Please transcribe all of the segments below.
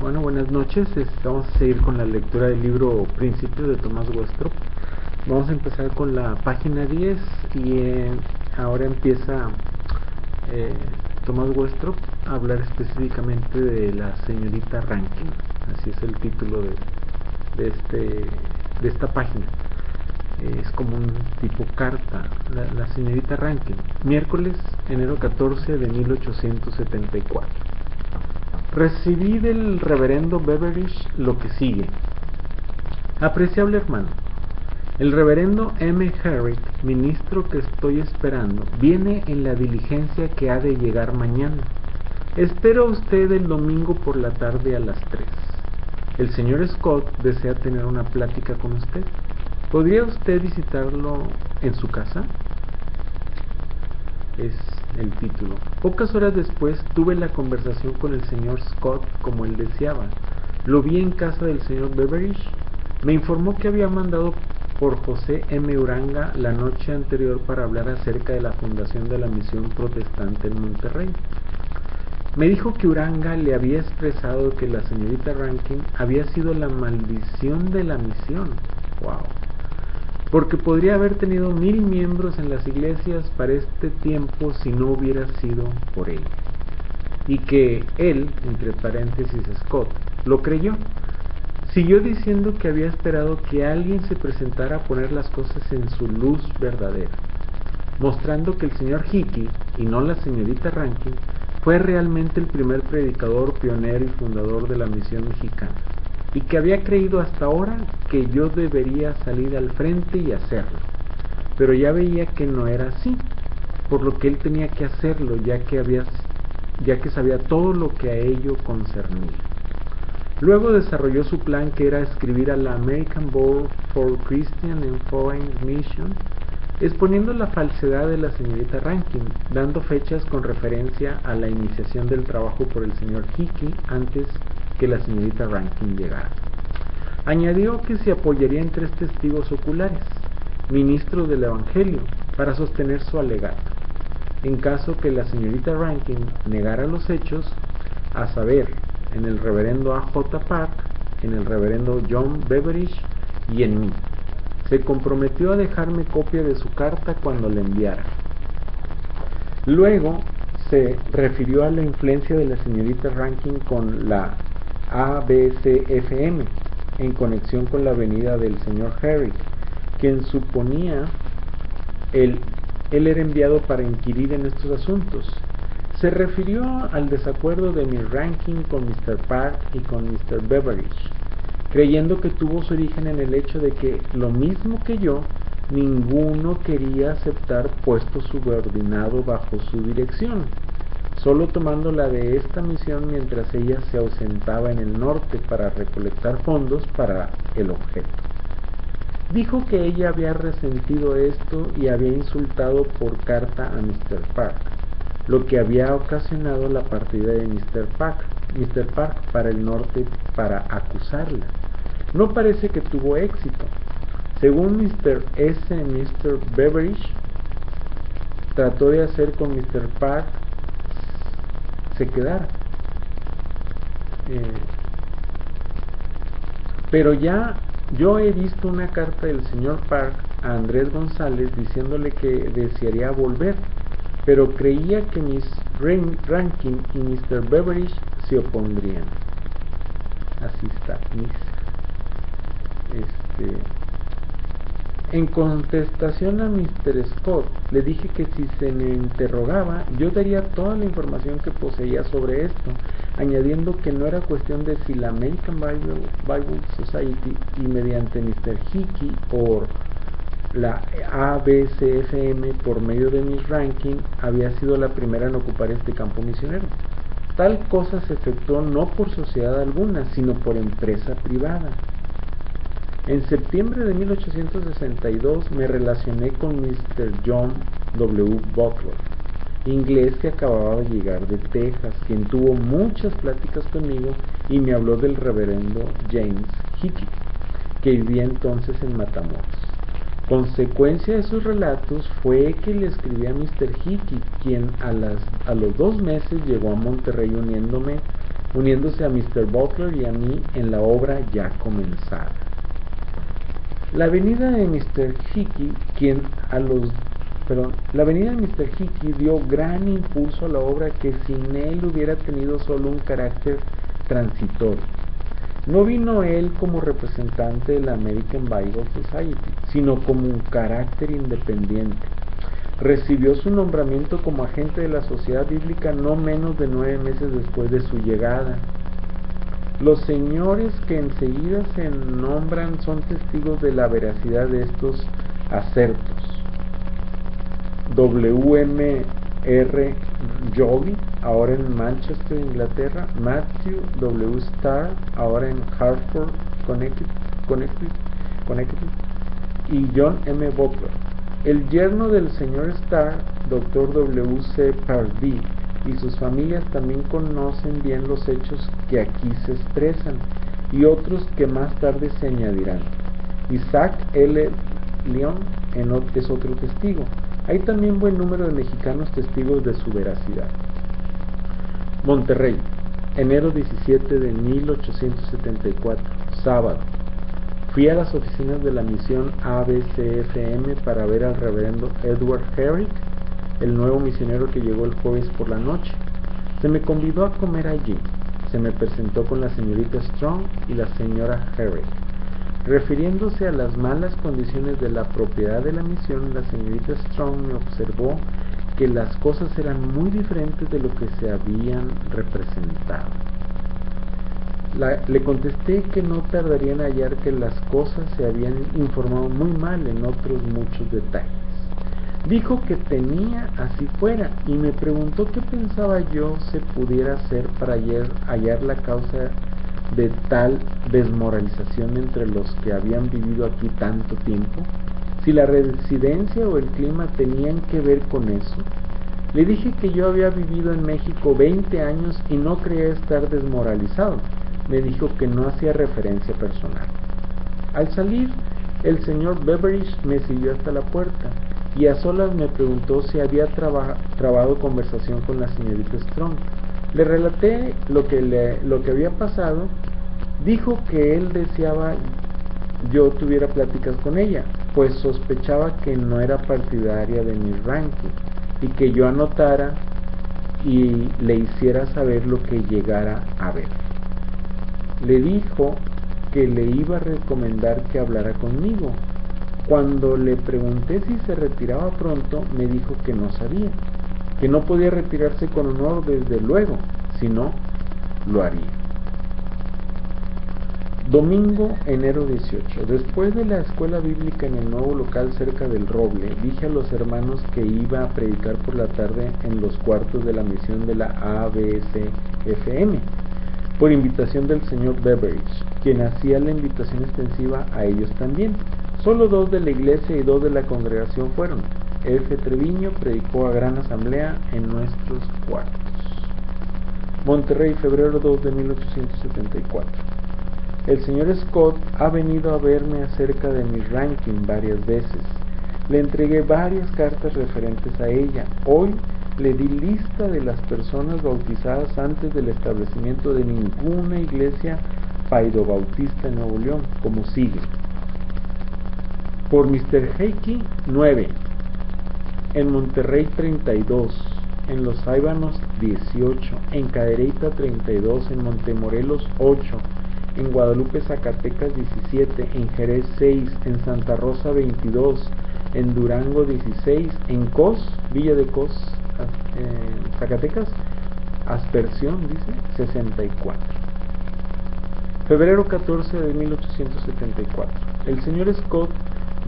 Bueno, buenas noches. Vamos a seguir con la lectura del libro Principios de Thomas Westrop. Vamos a empezar con la página 10 y ahora empieza eh, Thomas Westrop a hablar específicamente de la señorita Rankin. Así es el título de esta página. Es como un tipo carta. La señorita Rankin, miércoles, enero 14 de 1874. Recibí del reverendo Beveridge lo que sigue. Apreciable hermano, el reverendo M. Herrick, ministro que estoy esperando, viene en la diligencia que ha de llegar mañana. Espero a usted el domingo por la tarde a las 3. El señor Scott desea tener una plática con usted. ¿Podría usted visitarlo en su casa? Es el título. Pocas horas después tuve la conversación con el señor Scott como él deseaba. Lo vi en casa del señor Beveridge. Me informó que había mandado por José M. Uranga la noche anterior para hablar acerca de la fundación de la misión protestante en Monterrey. Me dijo que Uranga le había expresado que la señorita Rankin había sido la maldición de la misión. Wow. Porque podría haber tenido 1000 miembros en las iglesias para este tiempo si no hubiera sido por ella. Y que él, entre paréntesis Scott, lo creyó. Siguió diciendo que había esperado que alguien se presentara a poner las cosas en su luz verdadera, mostrando que el señor Hickey, y no la señorita Rankin, fue realmente el primer predicador, pionero y fundador de la misión mexicana, y que había creído hasta ahora que yo debería salir al frente y hacerlo, pero ya veía que no era así, por lo que él tenía que hacerlo, ya que sabía todo lo que a ello concernía. Luego desarrolló su plan, que era escribir a la American Board for Christian and Foreign Mission, exponiendo la falsedad de la señorita Rankin, dando fechas con referencia a la iniciación del trabajo por el señor Hickey antes que la señorita Rankin llegara. Añadió que se apoyaría en 3 testigos oculares, ministros del Evangelio, para sostener su alegato. En caso que la señorita Rankin negara los hechos, a saber, en el reverendo A. J. Park, en el reverendo John Beveridge y en mí. Se comprometió a dejarme copia de su carta cuando la enviara. Luego se refirió a la influencia de la señorita Rankin con la ABCFM en conexión con la venida del señor Herrick, quien suponía él era enviado para inquirir en estos asuntos. Se refirió al desacuerdo de mi Rankin con Mr. Park y con Mr. Beveridge, creyendo que tuvo su origen en el hecho de que, lo mismo que yo, ninguno quería aceptar puesto subordinado bajo su dirección, solo tomando la de esta misión mientras ella se ausentaba en el norte para recolectar fondos para el objeto. Dijo que ella había resentido esto y había insultado por carta a Mr. Park, lo que había ocasionado la partida de Mr. Park para el norte para acusarla. No parece que tuvo éxito. Según Mr. Beveridge trató de hacer con Mr. Park se quedara. Pero ya yo he visto una carta del señor Park a Andrés González diciéndole que desearía volver, pero creía que Miss Rankin y Mr. Beveridge se opondrían. Así está, Miss. En contestación a Mr. Scott, le dije que si se me interrogaba, yo daría toda la información que poseía sobre esto, añadiendo que no era cuestión de si la American Bible Society y mediante Mr. Hickey o la ABCFM por medio de Miss Rankin había sido la primera en ocupar este campo misionero. Tal cosa se efectuó no por sociedad alguna, sino por empresa privada. En septiembre de 1862 me relacioné con Mr. John W. Butler, inglés que acababa de llegar de Texas, quien tuvo muchas pláticas conmigo y me habló del reverendo James Hickey, que vivía entonces en Matamoros. Consecuencia de sus relatos fue que le escribí a Mr. Hickey, quien a los 2 meses llegó a Monterrey uniéndome uniéndose a Mr. Butler y a mí en la obra ya comenzada. La venida de Mr. Hickey, la venida de Mr. Hickey dio gran impulso a la obra que sin él hubiera tenido solo un carácter transitorio. No vino él como representante de la American Bible Society, sino como un carácter independiente. Recibió su nombramiento como agente de la Sociedad Bíblica no menos de 9 meses después de su llegada. Los señores que enseguida se nombran son testigos de la veracidad de estos acertos. W.M.R. Jolly, ahora en Manchester, Inglaterra; Matthew W. Starr, ahora en Hartford, Connecticut, y John M. Butler. El yerno del señor Starr, Dr. W. C. Pardee, y sus familias también conocen bien los hechos que aquí se expresan, y otros que más tarde se añadirán. Isaac L. Lyon es otro testigo. Hay también buen número de mexicanos testigos de su veracidad. Monterrey, enero 17 de 1874, sábado. Fui a las oficinas de la misión ABCFM para ver al reverendo Edward Herrick, el nuevo misionero que llegó el jueves por la noche. Se me convidó a comer allí. Se me presentó con la señorita Strong y la señora Herrick. Refiriéndose a las malas condiciones de la propiedad de la misión, la señorita Strong me observó que las cosas eran muy diferentes de lo que se habían representado. Le contesté que no tardaría en hallar que las cosas se habían informado muy mal en otros muchos detalles. Dijo que temía así fuera y me preguntó qué pensaba yo se pudiera hacer para hallar la causa de tal desmoralización entre los que habían vivido aquí tanto tiempo, si la residencia o el clima tenían que ver con eso. Le dije que yo había vivido en México 20 años y no creía estar desmoralizado. Me dijo que no hacía referencia personal. Al salir, el señor Beveridge me siguió hasta la puerta y a solas me preguntó si había trabado conversación con la señorita Strong. Le relaté lo que había pasado. Dijo que él deseaba yo tuviera pláticas con ella, pues sospechaba que no era partidaria de mi ranking, y que yo anotara y le hiciera saber lo que llegara a ver. Le dijo que le iba a recomendar que hablara conmigo. Cuando le pregunté si se retiraba pronto, me dijo que no sabía, que no podía retirarse con honor desde luego, si no, lo haría. Domingo, enero 18. Después de la escuela bíblica en el nuevo local cerca del Roble, dije a los hermanos que iba a predicar por la tarde en los cuartos de la misión de la ABCFM, por invitación del señor Beveridge, quien hacía la invitación extensiva a ellos también. Solo 2 de la iglesia y 2 de la congregación fueron. F. Treviño predicó a gran asamblea en nuestros cuartos. Monterrey, febrero 2 de 1874. El señor Scott ha venido a verme acerca de mi ranking varias veces. Le entregué varias cartas referentes a ella. Hoy le di lista de las personas bautizadas antes del establecimiento de ninguna iglesia paido-bautista en Nuevo León, como sigue. Por Mr. Hickey, 9. En Monterrey, 32. En Los Ábanos, 18. En Cadereyta, 32. En Montemorelos, 8. En Guadalupe, Zacatecas, 17. En Jerez, 6. En Santa Rosa, 22. En Durango, 16. En Cos, Villa de Cos, Zacatecas, Aspersión, dice, 64. Febrero 14 de 1874. El señor Scott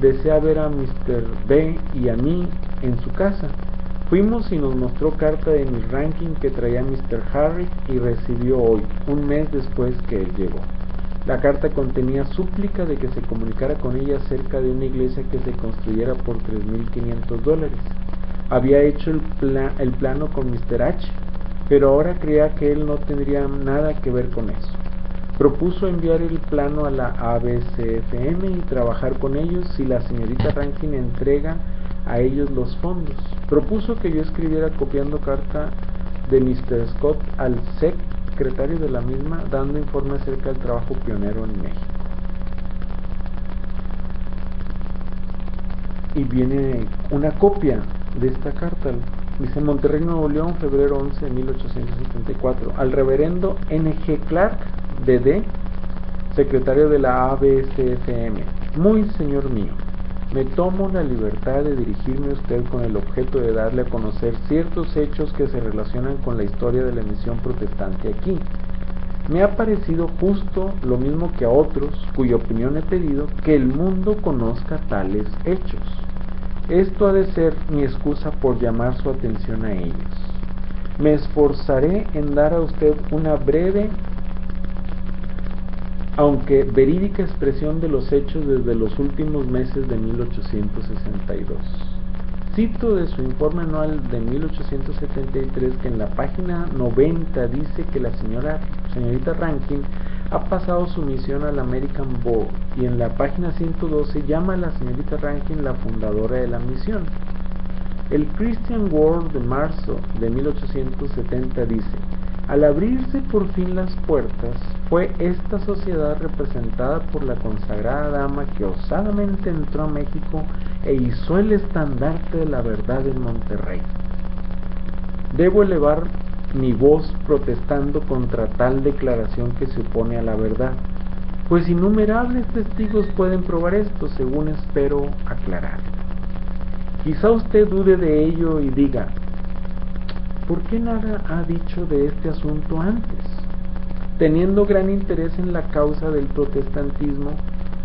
desea ver a Mr. B y a mí en su casa. Fuimos y nos mostró carta de mi ranking que traía Mr. Harry y recibió hoy, un mes después que él llegó. La carta contenía súplica de que se comunicara con ella acerca de una iglesia que se construyera por $3,500. Había hecho el plano con Mr. H, pero ahora creía que él no tendría nada que ver con eso. Propuso enviar el plano a la ABCFM y trabajar con ellos si la señorita Rankin entrega a ellos los fondos. Propuso que yo escribiera copiando carta de Mr. Scott al SEC secretario de la misma, dando informe acerca del trabajo pionero en México. Y viene una copia de esta carta. Dice: Monterrey, Nuevo León, febrero 11 de 1874. Al reverendo N.G. Clark, D.D., secretario de la ABCFM. Muy señor mío, me tomo la libertad de dirigirme a usted con el objeto de darle a conocer ciertos hechos que se relacionan con la historia de la misión protestante aquí. Me ha parecido justo, lo mismo que a otros, cuya opinión he pedido, que el mundo conozca tales hechos. Esto ha de ser mi excusa por llamar su atención a ellos. Me esforzaré en dar a usted una breve, aunque verídica expresión de los hechos desde los últimos meses de 1862. Cito de su informe anual de 1873 que en la página 90 dice que la señorita Rankin ha pasado su misión al American Board, y en la página 112 llama a la señorita Rankin la fundadora de la misión. El Christian World de marzo de 1870 dice: al abrirse por fin las puertas, fue esta sociedad representada por la consagrada dama que osadamente entró a México e izó el estandarte de la verdad en Monterrey. Debo elevar mi voz protestando contra tal declaración que se opone a la verdad, pues innumerables testigos pueden probar esto, según espero aclarar. Quizá usted dude de ello y diga: ¿por qué nada ha dicho de este asunto antes? Teniendo gran interés en la causa del protestantismo,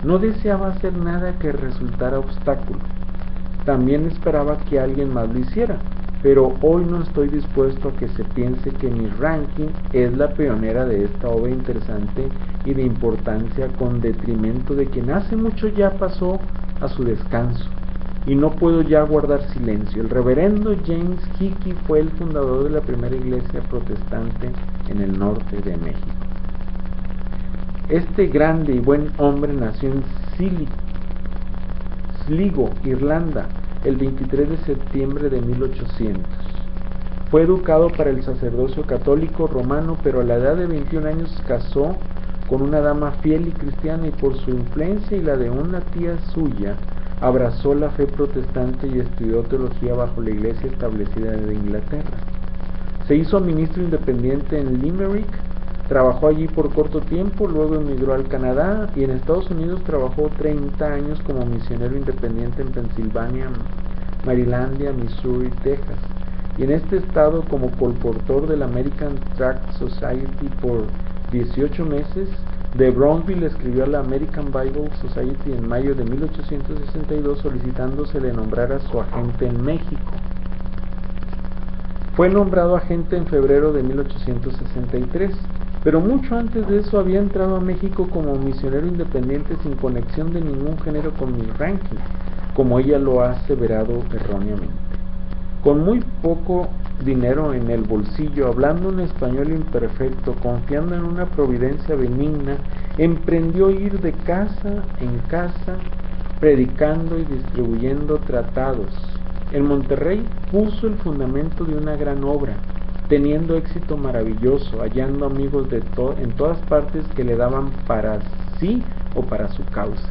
no deseaba hacer nada que resultara obstáculo. También esperaba que alguien más lo hiciera, pero hoy no estoy dispuesto a que se piense que Miss Rankin es la pionera de esta obra interesante y de importancia, con detrimento de quien hace mucho ya pasó a su descanso. Y no puedo ya guardar silencio. El reverendo James Hickey fue el fundador de la primera iglesia protestante en el norte de México. Este grande y buen hombre nació en Sligo, Irlanda, el 23 de septiembre de 1800. Fue educado para el sacerdocio católico romano, pero a la edad de 21 años casó con una dama fiel y cristiana, y por su influencia y la de una tía suya, abrazó la fe protestante y estudió teología bajo la iglesia establecida de Inglaterra. Se hizo ministro independiente en Limerick, trabajó allí por corto tiempo, luego emigró al Canadá y en Estados Unidos trabajó 30 años como misionero independiente en Pensilvania, Marylandia, Missouri, Texas, y en este estado como colportor del American Tract Society por 18 meses. De Brownsville escribió a la American Bible Society en mayo de 1862 solicitando se le nombrara su agente en México. Fue nombrado agente en febrero de 1863, pero mucho antes de eso había entrado a México como misionero independiente sin conexión de ningún género con Miss Rankin, como ella lo ha aseverado erróneamente. Con muy poco dinero en el bolsillo, hablando un español imperfecto, confiando en una providencia benigna, emprendió ir de casa en casa, predicando y distribuyendo tratados. En Monterrey puso el fundamento de una gran obra, teniendo éxito maravilloso, hallando amigos en todas partes que le daban para sí o para su causa.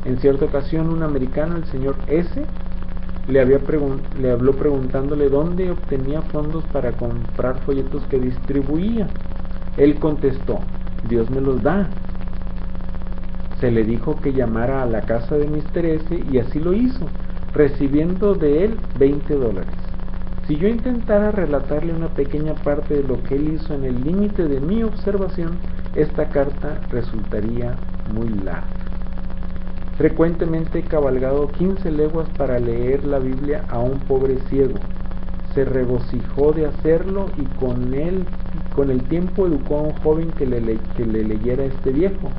En cierta ocasión, un americano, el señor S., le habló preguntándole dónde obtenía fondos para comprar folletos que distribuía. Él contestó: Dios me los da. Se le dijo que llamara a la casa de Mr. S. y así lo hizo, recibiendo de él $20. Si yo intentara relatarle una pequeña parte de lo que él hizo en el límite de mi observación, esta carta resultaría muy larga. Frecuentemente he cabalgado 15 leguas para leer la Biblia a un pobre ciego. Se regocijó de hacerlo y con el tiempo educó a un joven que le leyera este viejo,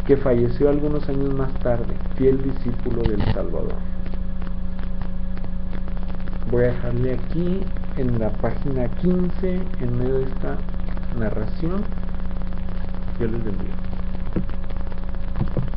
que falleció algunos años más tarde, fiel discípulo del Salvador. Voy a dejarle aquí en la página 15, en medio de esta narración. Yo les bendiga.